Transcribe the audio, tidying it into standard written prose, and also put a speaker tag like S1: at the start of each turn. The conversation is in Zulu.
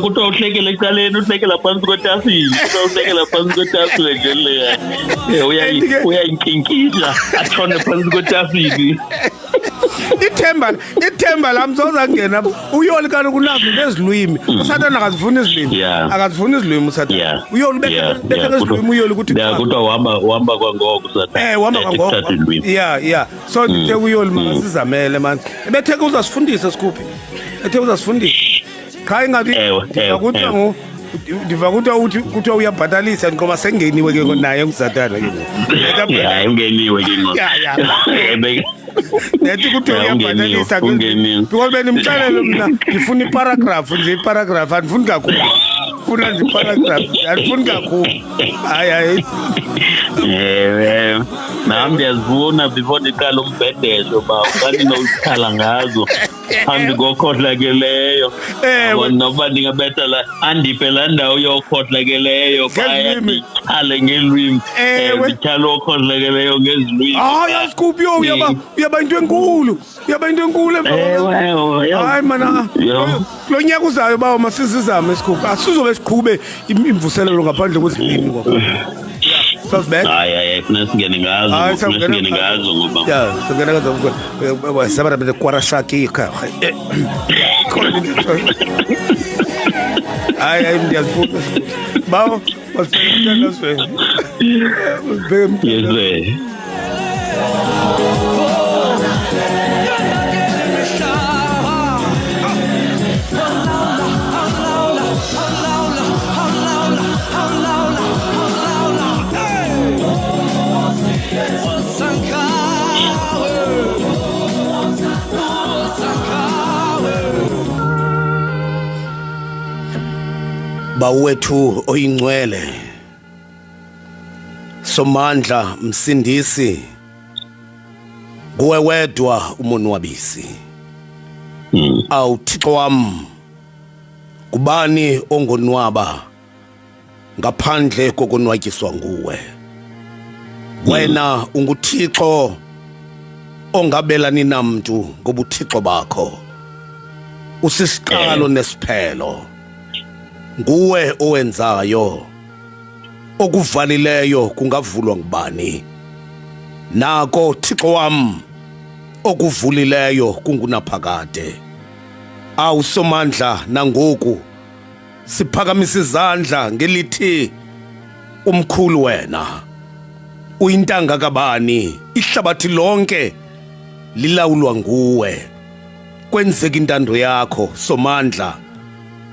S1: kuthiwa uhlekela ecaleni uhlekela phansi kwetafile uhlekela phansi kwetafile nje leya uyayinkinkila athone phansi kwetafile
S2: ithemba lami sozangena uyoli kaloku unazo nezilwimi usathana akazifuni izilwimi akazifuni izilwimi usathana uyoli betheke izilwimi uyoli ukuthi
S1: kuthiwa uhamba kwangoko usathana
S2: uhamba kwangoko so ndithe uyoli makasizamele manje betheke uzasifundisa Skhuphi ethe uzasifundisa cha ingathi ndiva kuthiwa uyabhatalisa nqoba sengeniwe ke naye ngusathana ke
S1: ungeniwe ke
S2: nethi kuthiwa uyabhatalisa because benimxelele mna ngifuna iparagraph nje iparagraph andifuni kakhulu funa nje iparagraph andifuni kakhulu hayi
S1: nami ndiyazivuna before ndiqala umbhedesho ba ukani nokukhala ngazo phambi kokhohlakeleyo noba ndingabetha la andiphe laa ndawo yokhohlakeleyo bayale ngelwimi ndityhala okhohlakeleyo ngezilwimi
S2: hayi Skhuphi uyaba into enkulu hayi mana lo nyaka uzayo bawo masizizame Skhuphi asizobe siqhube imvuselelo ngaphandle kwezilwimi ngoba
S1: hayi funeka singene ngazo ngoba
S2: singena ngazo sabara bede kwarashaki ka hayi ndiyazifuna bawo wasifuna swe
S1: yes
S2: bawethu oyingcwele somandla msindisi kuwe wedwa umonwabisi awuThixo wami kubani ongonwaba ngaphandle kokonwatyiswa nguwe wena unguThixo ongabelani namntu ngobuthixo bakho usisiqalo nesiphelo nguwe owenzayo okuvalileyo kungavulwa ngubani nako Thixo wami okuvulileyo kungunaphakade awusomandla nangoku siphakamisa izandla ngelithi umkhulu wena uyintanga kabani ihlabathi lonke lilawulwa nguwe kwenzeka intando yakho somandla